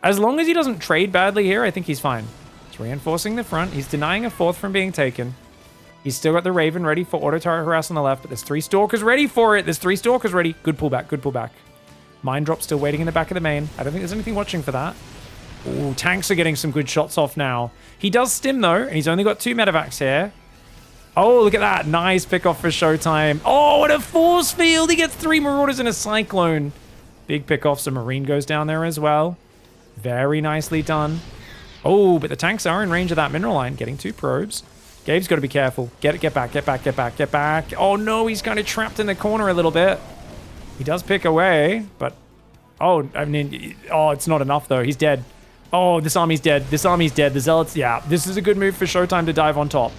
Speaker 1: As long as he doesn't trade badly here, I think he's fine. He's reinforcing the front. He's denying a 4th from being taken. He's still got the Raven ready for auto turret harass on the left, but there's 3 Stalkers ready for it. There's 3 Stalkers ready. Good pullback. Good pullback. Mine drop still waiting in the back of the main. I don't think there's anything watching for that. Ooh, tanks are getting some good shots off now. He does stim, though, and he's only got 2 medevacs here. Oh, look at that. Nice pickoff for Showtime. Oh, what a force field. He gets 3 Marauders and a Cyclone. Big pickoff. So Marine goes down there as well. Very nicely done. Oh, but the tanks are in range of that mineral line. Getting 2 probes. Gabe's got to be careful. Get back, get back, get back, get back. Oh, no, he's kind of trapped in the corner a little bit. He does pick away, but... Oh, I mean... Oh, it's not enough, though. He's dead. Oh, this army's dead. This army's dead. The Zealots... Yeah, this is a good move for Showtime to dive on top.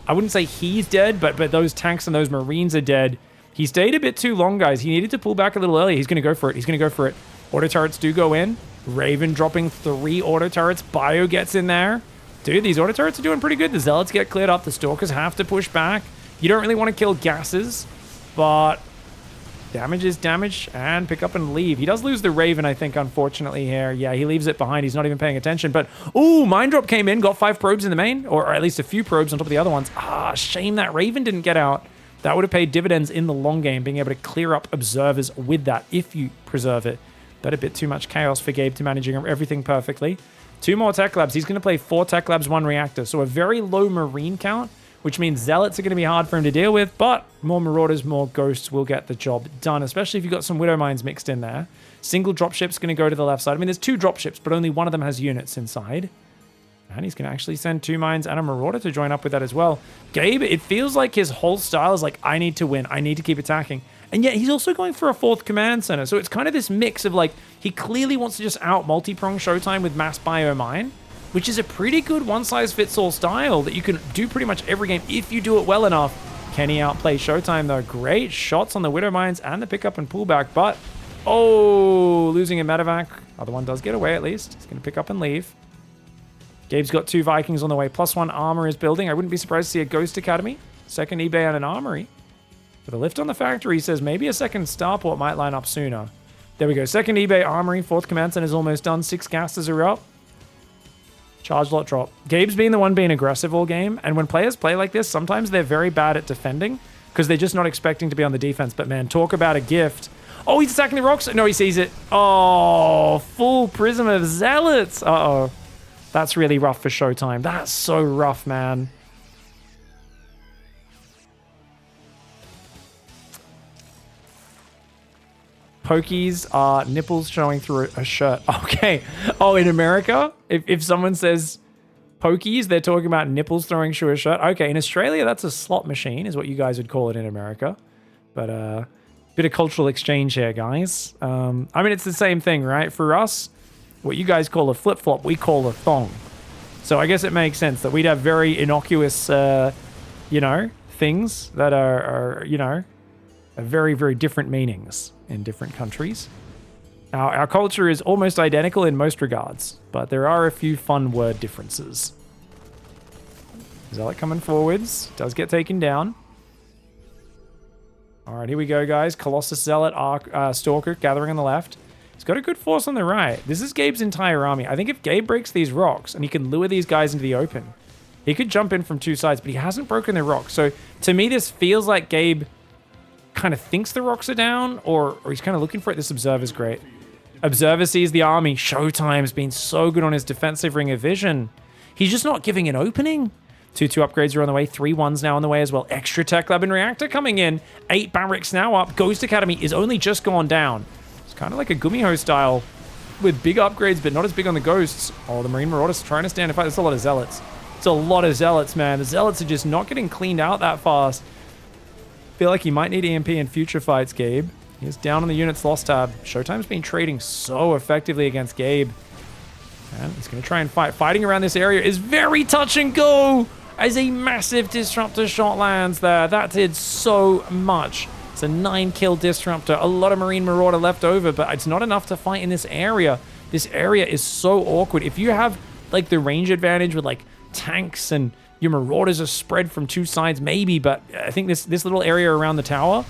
Speaker 1: I wouldn't say he's dead, but those tanks and those Marines are dead. He stayed a bit too long, guys. He needed to pull back a little early. He's going to go for it. He's going to go for it. Auto turrets do go in. Raven dropping 3 auto turrets. Bio gets in there. Dude, these auto turrets are doing pretty good. The Zealots get cleared up. The Stalkers have to push back. You don't really want to kill gases, but damage is damage, and pick up and leave. He does lose the Raven, I think, unfortunately here. Yeah, he leaves it behind. He's not even paying attention, but ooh, Mind Drop came in, got 5 probes in the main, or at least a few probes on top of the other ones. Ah, shame that Raven didn't get out. That would have paid dividends in the long game, being able to clear up observers with that if you preserve it. but a bit too much chaos for Gabe to managing everything perfectly. 2 more tech labs. He's going to play 4 tech labs, 1 reactor. So a very low marine count, which means zealots are going to be hard for him to deal with, but more marauders, more ghosts will get the job done, especially if you've got some widow mines mixed in there. Single dropship's going to go to the left side. I mean, there's 2 dropships, but only one of them has units inside. And he's going to actually send 2 mines and a marauder to join up with that as well. Gabe, it feels like his whole style is like, I need to win. I need to keep attacking. And yet he's also going for a 4th command center. So it's kind of this mix of like, he clearly wants to just out multi-prong Showtime with mass bio mine, which is a pretty good one-size-fits-all style that you can do pretty much every game if you do it well enough. Can he outplay Showtime though? Great shots on the widow mines and the pickup and pullback, but oh, losing a medevac. Other one does get away at least. He's going to pick up and leave. Gabe's got 2 Vikings on the way. +1 armor is building. I wouldn't be surprised to see a Ghost Academy. 2nd eBay and an armory. With a lift on the factory, he says maybe a 2nd starport might line up sooner. There we go. 2nd eBay armory. 4th command center is almost done. 6 gases are up. Charge lot drop. Gabe's been the one being aggressive all game. And when players play like this, sometimes they're very bad at defending because they're just not expecting to be on the defense. But man, talk about a gift. Oh, he's attacking the rocks. No, he sees it. Oh, full prism of zealots. Uh-oh. That's really rough for Showtime. That's so rough, man. Pokies are nipples showing through a shirt. Okay. Oh, in America, if someone says pokies, they're talking about nipples throwing through a shirt. Okay, in Australia, that's a slot machine, is what you guys would call it in America. But bit of cultural exchange here, guys. I mean, it's the same thing, right? For us, what you guys call a flip-flop, we call a thong. So I guess it makes sense that we'd have very innocuous, you know, things that are you know, very, very different meanings in different countries. Our culture is almost identical in most regards, but there are a few fun word differences. Zealot coming forwards. Does get taken down. All right, here we go, guys. Colossus, Zealot, Stalker gathering on the left. He's got a good force on the right. This is Gabe's entire army. I think if Gabe breaks these rocks and he can lure these guys into the open, he could jump in from 2 sides, but he hasn't broken the rocks. So to me, this feels like Gabe kind of thinks the rocks are down, or he's kind of looking for it. This Observer's great. Observer sees the army. Showtime's been so good on his defensive ring of vision. He's just not giving an opening. 2 upgrades are on the way. 3 1s now on the way as well. Extra tech lab and reactor coming in. 8 barracks now up. Ghost Academy is only just gone down. It's kind of like a Gumiho style with big upgrades, but not as big on the ghosts. Oh, the Marine Marauders trying to stand in fight. There's a lot of zealots. It's a lot of zealots, man. The zealots are just not getting cleaned out that fast. Feel like he might need EMP in future fights, Gabe. He's down on the units lost tab. Showtime's been trading so effectively against Gabe. And he's going to try and fight. Fighting around this area is very touch and go as a massive disruptor shot lands there. That did so much. It's a 9-kill disruptor. A lot of Marine Marauder left over, but it's not enough to fight in this area. This area is so awkward. If you have like the range advantage with like tanks and your Marauders are spread from 2 sides, maybe, but I think this little area around the tower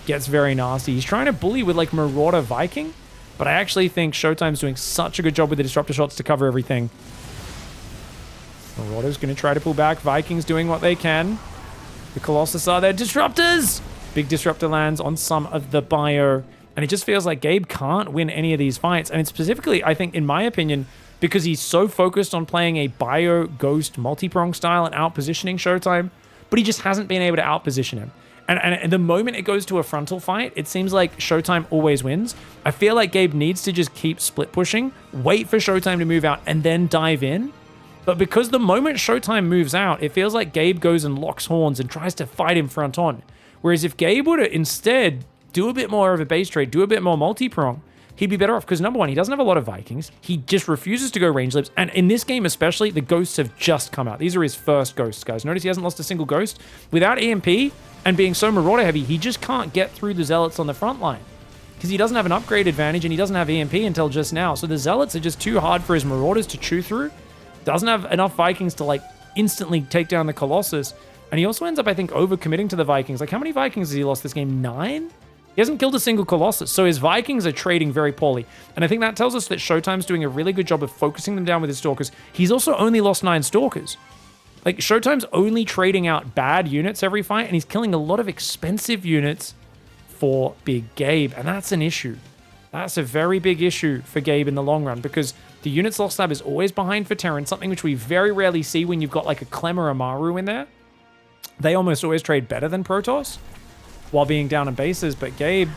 Speaker 1: gets very nasty. He's trying to bully with like Marauder Viking, but I actually think Showtime's doing such a good job with the disruptor shots to cover everything. Marauder's going to try to pull back. Vikings doing what they can. The Colossus are there. Disruptors! Big disruptor lands on some of the bio, and it just feels like Gabe can't win any of these fights. And specifically, I think, in my opinion, because he's so focused on playing a bio ghost multi-prong style and out-positioning Showtime, but he just hasn't been able to out-position him. And the moment it goes to a frontal fight, it seems like Showtime always wins. I feel like Gabe needs to just keep split pushing, wait for Showtime to move out, and then dive in. But because the moment Showtime moves out, it feels like Gabe goes and locks horns and tries to fight him front on. Whereas if Gabe were to instead do a bit more of a base trade, do a bit more multi-prong, he'd be better off, because number one, he doesn't have a lot of Vikings. He just refuses to go range lips. And in this game especially, the ghosts have just come out. These are his first ghosts, guys. Notice he hasn't lost a single ghost. Without EMP and being so Marauder heavy, he just can't get through the Zealots on the front line, because he doesn't have an upgrade advantage and he doesn't have EMP until just now. So the Zealots are just too hard for his Marauders to chew through. Doesn't have enough Vikings to like instantly take down the Colossus. And he also ends up, I think, overcommitting to the Vikings. Like, how many Vikings has he lost this game? 9? He hasn't killed a single Colossus, so his Vikings are trading very poorly. And I think that tells us that Showtime's doing a really good job of focusing them down with his Stalkers. He's also only lost 9 Stalkers. Like, Showtime's only trading out bad units every fight, and he's killing a lot of expensive units for Big Gabe, and that's an issue. That's a very big issue for Gabe in the long run because the units lost tab is always behind for Terran, something which we very rarely see when you've got like a Clem or a Maru in there. They almost always trade better than Protoss while being down in bases, but Gabe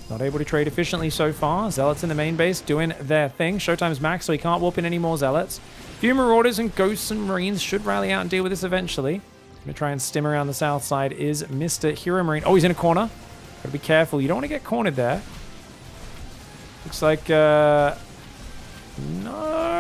Speaker 1: not able to trade efficiently so far. Zealots in the main base doing their thing. Showtime's max, so he can't warp in any more Zealots. Few Marauders and Ghosts and Marines should rally out and deal with this eventually. Gonna try and stim around the south side is Mr. HEROMARINE. Oh, he's in a corner. Gotta be careful. You don't want to get cornered there. Looks like, no.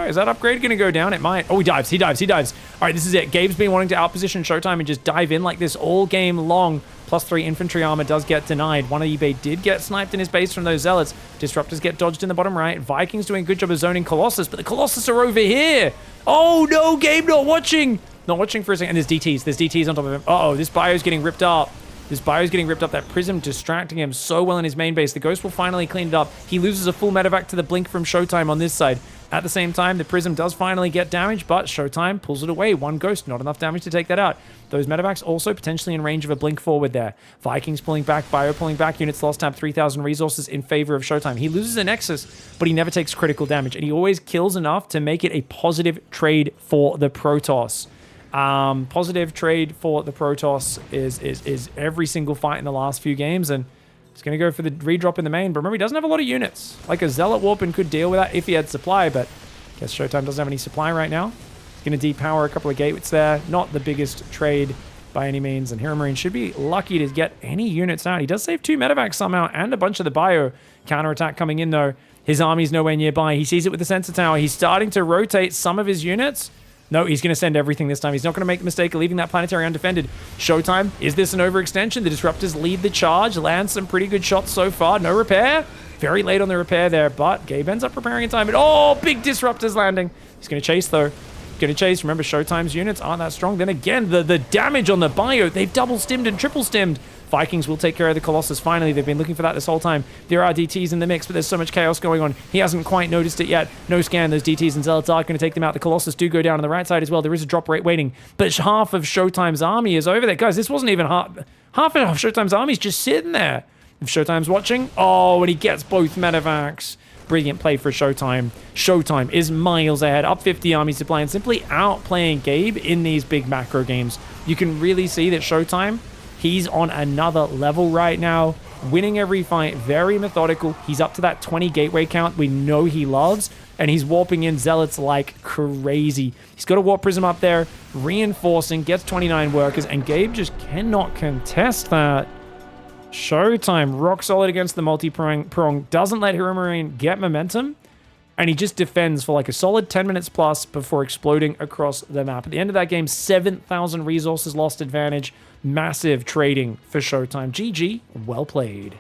Speaker 1: Is that upgrade going to go down? It might. Oh, he dives. He dives. He dives. All right, this is it. Gabe's been wanting to outposition Showtime and just dive in like this all game long. +3 infantry armor does get denied. One of eBay did get sniped in his base from those Zealots. Disruptors get dodged in the bottom right. Vikings doing a good job of zoning Colossus, but the Colossus are over here. Oh, no, Gabe not watching. Not watching for a second. And there's DTs. There's DTs on top of him. Uh-oh, this bio's getting ripped up. This bio's getting ripped up. That Prism distracting him so well in his main base. The Ghost will finally clean it up. He loses a full medevac to the Blink from Showtime on this side. At the same time, the Prism does finally get damaged, but Showtime pulls it away. One Ghost, not enough damage to take that out. Those medevacs also potentially in range of a Blink forward there. Vikings pulling back, Bio pulling back. Units lost tab 3,000 resources in favor of Showtime. He loses a Nexus, but he never takes critical damage, and he always kills enough to make it a positive trade for the Protoss. Positive trade for the Protoss is every single fight in the last few games, and he's going to go for the redrop in the main. But remember, he doesn't have a lot of units. Like a Zealot Warp and could deal with that if he had supply, but I guess Showtime doesn't have any supply right now. He's going to depower a couple of gateways there. Not the biggest trade by any means, and HEROMARINE should be lucky to get any units out. He does save 2 medevacs somehow and a bunch of the bio counterattack coming in, though. His army's nowhere nearby. He sees it with the sensor tower. He's starting to rotate some of his units. No, he's going to send everything this time. He's not going to make the mistake of leaving that planetary undefended. Showtime, is this an overextension? The Disruptors lead the charge, land some pretty good shots so far. No repair. Very late on the repair there, but Gabe ends up repairing in time. And oh, big Disruptors landing. He's going to chase, though. Going to chase. Remember, Showtime's units aren't that strong. Then again, the damage on the bio. They've double stimmed and triple stimmed. Vikings will take care of the Colossus finally. They've been looking for that this whole time. There are DTs in the mix, but there's so much chaos going on. He hasn't quite noticed it yet. No scan. Those DTs and Zealots are going to take them out. The Colossus do go down on the right side as well. There is a drop rate waiting, but half of Showtime's army is over there. Guys, this wasn't even half of Showtime's army is just sitting there. If Showtime's watching, oh, and he gets both medevacs. Brilliant play for Showtime. Showtime is miles ahead, up 50 army supply, and simply outplaying Gabe in these big macro games. You can really see that Showtime, he's on another level right now, winning every fight, very methodical. He's up to that 20 gateway count we know he loves, and he's warping in Zealots like crazy. He's got a Warp Prism up there, reinforcing, gets 29 workers, and Gabe just cannot contest that. Showtime, rock solid against the multi-prong, doesn't let HEROMARINE get momentum, and he just defends for like a solid 10 minutes plus before exploding across the map. At the end of that game, 7,000 resources lost advantage. Massive trading for Showtime. GG, well played.